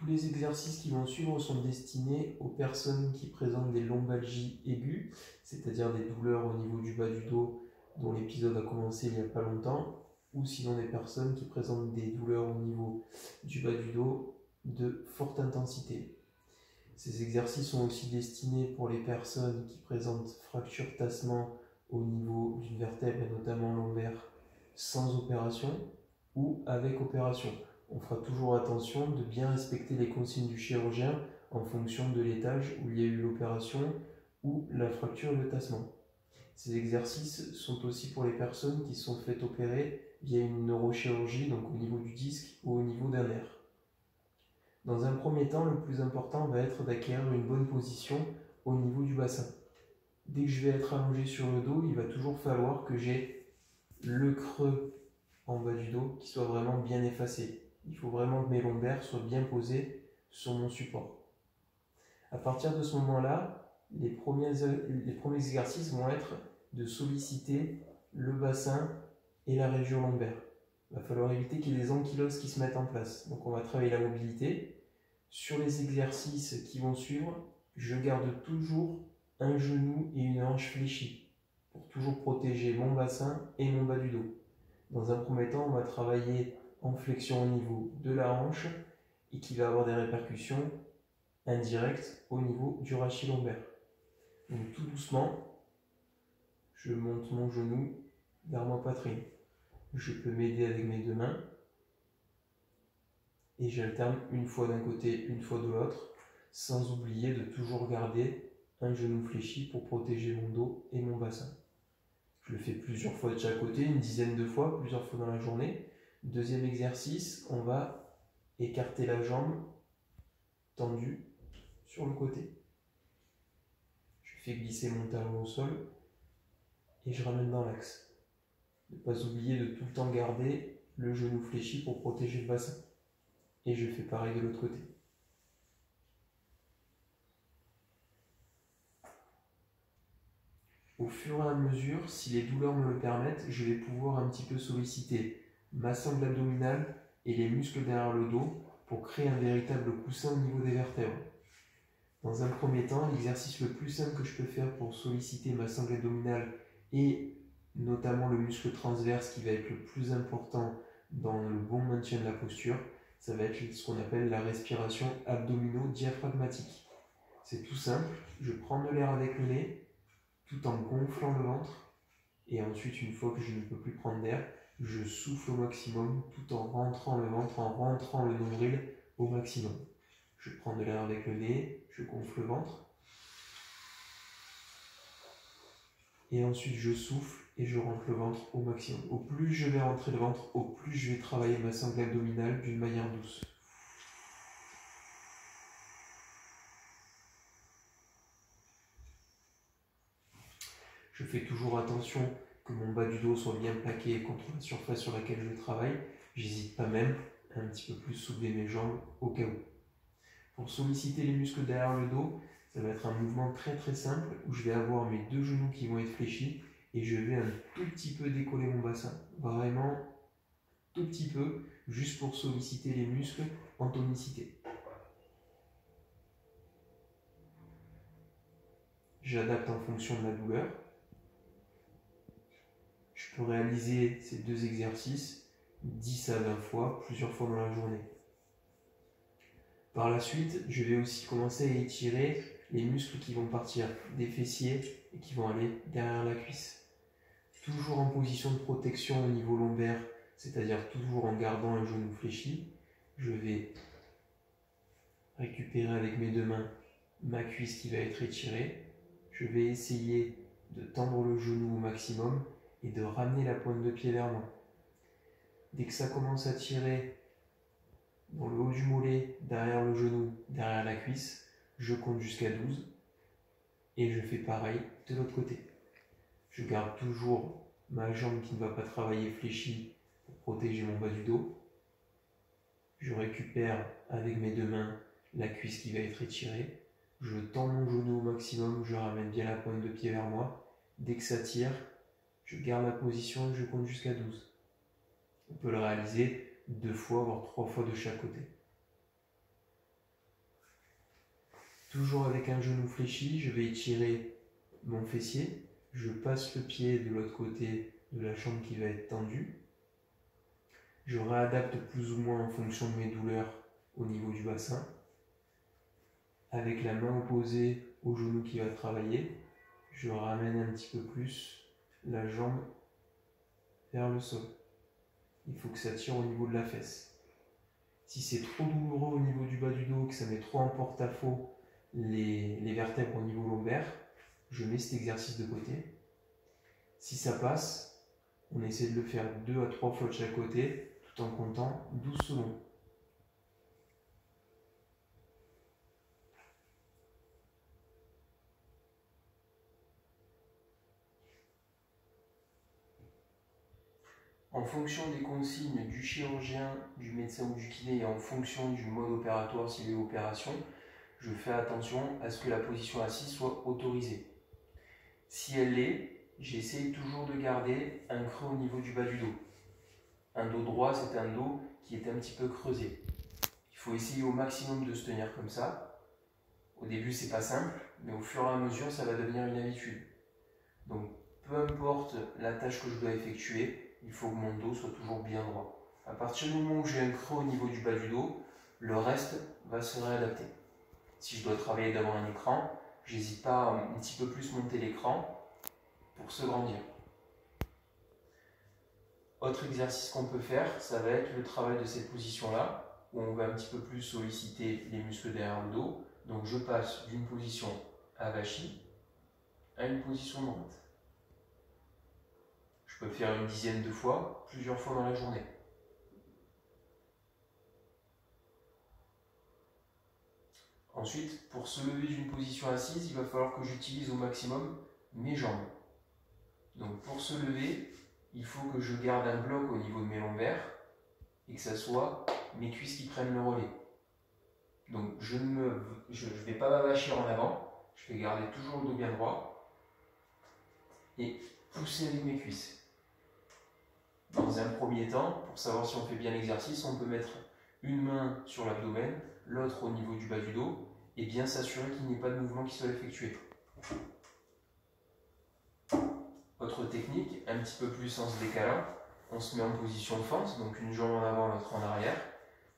les exercices qui vont suivre sont destinés aux personnes qui présentent des lombalgies aiguës, c'est-à-dire des douleurs au niveau du bas du dos dont l'épisode a commencé il n'y a pas longtemps, ou sinon des personnes qui présentent des douleurs au niveau du bas du dos de forte intensité. Ces exercices sont aussi destinés pour les personnes qui présentent fracture tassement au niveau d'une vertèbre et notamment lombaire sans opération ou avec opération. On fera toujours attention de bien respecter les consignes du chirurgien en fonction de l'étage où il y a eu l'opération ou la fracture et le tassement. Ces exercices sont aussi pour les personnes qui sont faites opérer via une neurochirurgie, donc au niveau du disque ou au niveau d'un nerf. Dans un premier temps, le plus important va être d'acquérir une bonne position au niveau du bassin. Dès que je vais être allongé sur le dos, il va toujours falloir que j'ai le creux en bas du dos qui soit vraiment bien effacé. Il faut vraiment que mes lombaires soient bien posés sur mon support. À partir de ce moment-là, les premiers exercices vont être de solliciter le bassin et la région lombaire. Il va falloir éviter qu'il y ait des ankyloses qui se mettent en place. Donc on va travailler la mobilité. Sur les exercices qui vont suivre, je garde toujours un genou et une hanche fléchis pour toujours protéger mon bassin et mon bas du dos. Dans un premier temps, on va travailler en flexion au niveau de la hanche et qui va avoir des répercussions indirectes au niveau du rachis lombaire. Donc tout doucement, je monte mon genou vers ma poitrine. Je peux m'aider avec mes deux mains et j'alterne une fois d'un côté, une fois de l'autre, sans oublier de toujours garder un genou fléchi pour protéger mon dos et mon bassin. Je le fais plusieurs fois de chaque côté, une dizaine de fois, plusieurs fois dans la journée. Deuxième exercice, on va écarter la jambe tendue sur le côté. Je fais glisser mon talon au sol et je ramène dans l'axe. Ne pas oublier de tout le temps garder le genou fléchi pour protéger le bassin. Et je fais pareil de l'autre côté. Au fur et à mesure, si les douleurs me le permettent, je vais pouvoir un petit peu solliciter ma sangle abdominale et les muscles derrière le dos pour créer un véritable coussin au niveau des vertèbres. Dans un premier temps, l'exercice le plus simple que je peux faire pour solliciter ma sangle abdominale et notamment le muscle transverse qui va être le plus important dans le bon maintien de la posture, ça va être ce qu'on appelle la respiration abdomino-diaphragmatique. C'est tout simple, je prends de l'air avec le nez tout en gonflant le ventre et ensuite une fois que je ne peux plus prendre d'air, je souffle au maximum tout en rentrant le ventre, en rentrant le nombril au maximum. Je prends de l'air avec le nez, je gonfle le ventre et ensuite je souffle et je rentre le ventre au maximum. Au plus je vais rentrer le ventre, au plus je vais travailler ma sangle abdominale d'une manière douce. Je fais toujours attention que mon bas du dos soit bien plaqué contre la surface sur laquelle je travaille. J'hésite pas même à un petit peu plus soulever mes jambes au cas où. Pour solliciter les muscles derrière le dos, ça va être un mouvement très très simple où je vais avoir mes deux genoux qui vont être fléchis et je vais un tout petit peu décoller mon bassin. Vraiment tout petit peu, juste pour solliciter les muscles en tonicité. J'adapte en fonction de la douleur. Je peux réaliser ces deux exercices 10 à 20 fois, plusieurs fois dans la journée. Par la suite, je vais aussi commencer à étirer les muscles qui vont partir des fessiers et qui vont aller derrière la cuisse. Toujours en position de protection au niveau lombaire, c'est-à-dire toujours en gardant un genou fléchi. Je vais récupérer avec mes deux mains ma cuisse qui va être étirée. Je vais essayer de tendre le genou au maximum et de ramener la pointe de pied vers moi. Dès que ça commence à tirer dans le haut du mollet, derrière le genou, derrière la cuisse, je compte jusqu'à 12 et je fais pareil de l'autre côté. Je garde toujours ma jambe qui ne va pas travailler fléchie pour protéger mon bas du dos. Je récupère avec mes deux mains la cuisse qui va être étirée. Je tends mon genou au maximum, je ramène bien la pointe de pied vers moi. Dès que ça tire, je garde la position et je compte jusqu'à 12. On peut le réaliser 2 fois, voire 3 fois de chaque côté. Toujours avec un genou fléchi, je vais étirer mon fessier. Je passe le pied de l'autre côté de la jambe qui va être tendue. Je réadapte plus ou moins en fonction de mes douleurs au niveau du bassin. Avec la main opposée au genou qui va travailler, je ramène un petit peu plus la jambe vers le sol. Il faut que ça tire au niveau de la fesse. Si c'est trop douloureux au niveau du bas du dos, que ça met trop en porte-à-faux les vertèbres au niveau lombaire, je mets cet exercice de côté. Si ça passe, on essaie de le faire 2 à 3 fois de chaque côté, tout en comptant 12 secondes. En fonction des consignes du chirurgien, du médecin ou du kiné et en fonction du mode opératoire s'il y a opération, je fais attention à ce que la position assise soit autorisée. Si elle l'est, j'essaie toujours de garder un creux au niveau du bas du dos. Un dos droit, c'est un dos qui est un petit peu creusé. Il faut essayer au maximum de se tenir comme ça. Au début, c'est pas simple, mais au fur et à mesure, ça va devenir une habitude. Donc, peu importe la tâche que je dois effectuer, il faut que mon dos soit toujours bien droit. À partir du moment où j'ai un creux au niveau du bas du dos, le reste va se réadapter. Si je dois travailler devant un écran, j'hésite pas à un petit peu plus monter l'écran pour se grandir. Autre exercice qu'on peut faire, ça va être le travail de cette position-là, où on va un petit peu plus solliciter les muscles derrière le dos. Donc je passe d'une position avachie à une position droite. Je peux faire une dizaine de fois, plusieurs fois dans la journée. Ensuite, pour se lever d'une position assise, il va falloir que j'utilise au maximum mes jambes. Donc pour se lever, il faut que je garde un bloc au niveau de mes lombaires et que ce soit mes cuisses qui prennent le relais. Donc je ne vais pas m'avachir en avant, je vais garder toujours le dos bien droit et pousser avec mes cuisses. Dans un premier temps, pour savoir si on fait bien l'exercice, on peut mettre une main sur l'abdomen, l'autre au niveau du bas du dos, et bien s'assurer qu'il n'y ait pas de mouvement qui soit effectué. Autre technique, un petit peu plus en se décalant, on se met en position de fente, donc une jambe en avant, l'autre en arrière.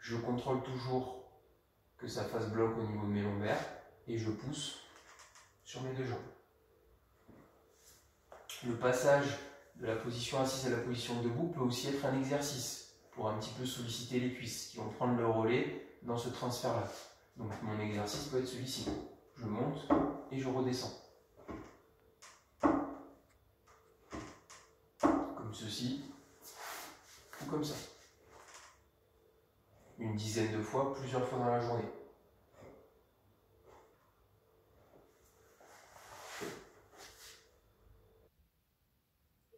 Je contrôle toujours que ça fasse bloc au niveau de mes lombaires, et je pousse sur mes deux jambes. Le passage de la position assise à la position debout peut aussi être un exercice pour un petit peu solliciter les cuisses qui vont prendre le relais dans ce transfert-là. Donc mon exercice peut être celui-ci. Je monte et je redescends. Comme ceci ou comme ça. Une dizaine de fois, plusieurs fois dans la journée.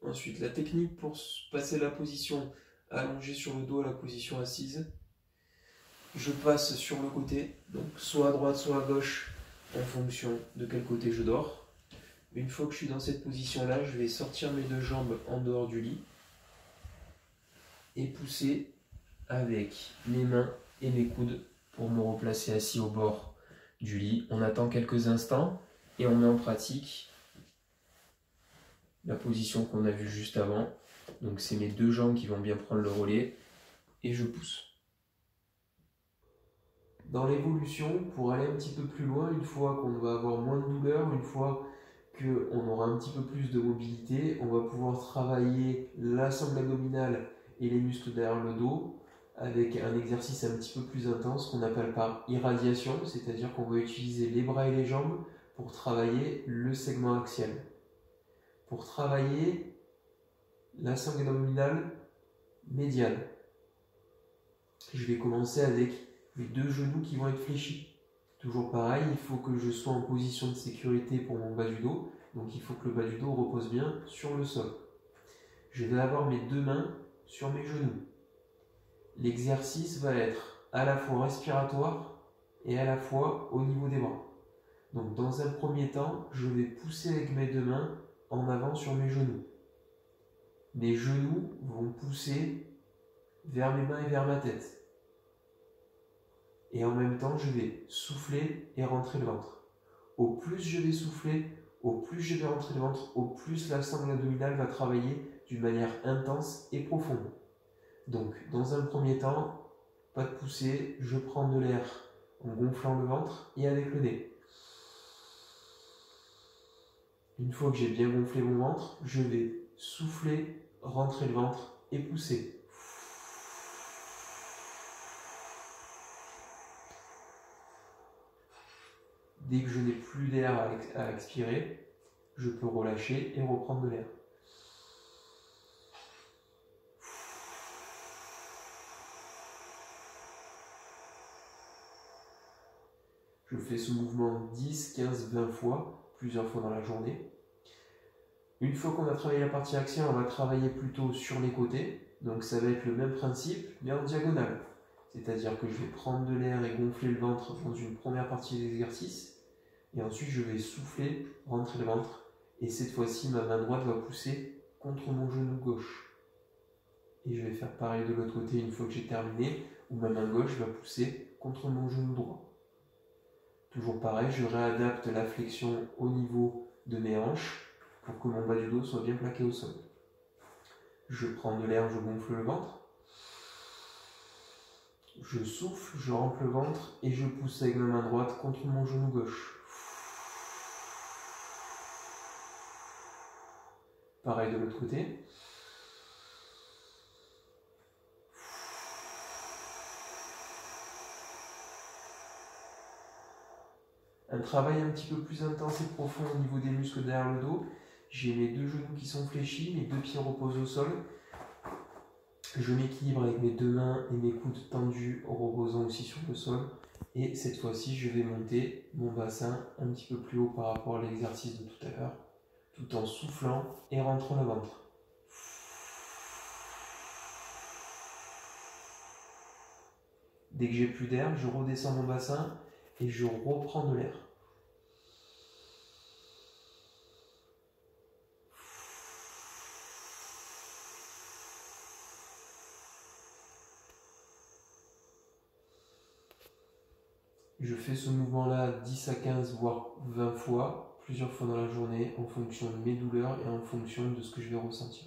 Ensuite, la technique pour passer la position allongée sur le dos à la position assise. Je passe sur le côté, donc soit à droite, soit à gauche, en fonction de quel côté je dors. Une fois que je suis dans cette position-là, je vais sortir mes deux jambes en dehors du lit et pousser avec mes mains et mes coudes pour me replacer assis au bord du lit. On attend quelques instants et on met en pratique la position qu'on a vue juste avant. Donc c'est mes deux jambes qui vont bien prendre le relais et je pousse. Dans l'évolution, pour aller un petit peu plus loin, une fois qu'on va avoir moins de douleur, une fois qu'on aura un petit peu plus de mobilité, on va pouvoir travailler la sangle abdominale et les muscles derrière le dos avec un exercice un petit peu plus intense qu'on appelle par irradiation, c'est-à-dire qu'on va utiliser les bras et les jambes pour travailler le segment axial. Pour travailler la sangle abdominale médiale, je vais commencer avec les deux genoux qui vont être fléchis. Toujours pareil, il faut que je sois en position de sécurité pour mon bas du dos, donc il faut que le bas du dos repose bien sur le sol. Je vais avoir mes deux mains sur mes genoux. L'exercice va être à la fois respiratoire et à la fois au niveau des bras. Donc dans un premier temps, je vais pousser avec mes deux mains en avant sur mes genoux. Mes genoux vont pousser vers mes mains et vers ma tête. Et en même temps, je vais souffler et rentrer le ventre. au plus je vais souffler, au plus je vais rentrer le ventre, au plus la sangle abdominale va travailler d'une manière intense et profonde. Donc, dans un premier temps, pas de poussée, je prends de l'air en gonflant le ventre et avec le nez. Une fois que j'ai bien gonflé mon ventre, je vais souffler, rentrer le ventre et pousser. Dès que je n'ai plus d'air à expirer, je peux relâcher et reprendre de l'air. Je fais ce mouvement 10, 15, 20 fois, plusieurs fois dans la journée. Une fois qu'on a travaillé la partie axiale, on va travailler plutôt sur les côtés. Donc ça va être le même principe, mais en diagonale. C'est-à-dire que je vais prendre de l'air et gonfler le ventre dans une première partie de l'exercice. Et ensuite, je vais souffler, rentrer le ventre. Et cette fois-ci, ma main droite va pousser contre mon genou gauche. Et je vais faire pareil de l'autre côté une fois que j'ai terminé, où ma main gauche va pousser contre mon genou droit. Toujours pareil, je réadapte la flexion au niveau de mes hanches pour que mon bas du dos soit bien plaqué au sol. Je prends de l'air, je gonfle le ventre. Je souffle, je rentre le ventre et je pousse avec ma main droite contre mon genou gauche. Pareil de l'autre côté. Un travail un petit peu plus intense et profond au niveau des muscles derrière le dos. J'ai mes deux genoux qui sont fléchis, mes deux pieds reposent au sol. Je m'équilibre avec mes deux mains et mes coudes tendus, reposant aussi sur le sol. Et cette fois-ci, je vais monter mon bassin un petit peu plus haut par rapport à l'exercice de tout à l'heure, tout en soufflant et rentrant le ventre. Dès que j'ai plus d'air, je redescends mon bassin et je reprends de l'air. Je fais ce mouvement-là 10 à 15, voire 20 fois, plusieurs fois dans la journée, en fonction de mes douleurs et en fonction de ce que je vais ressentir.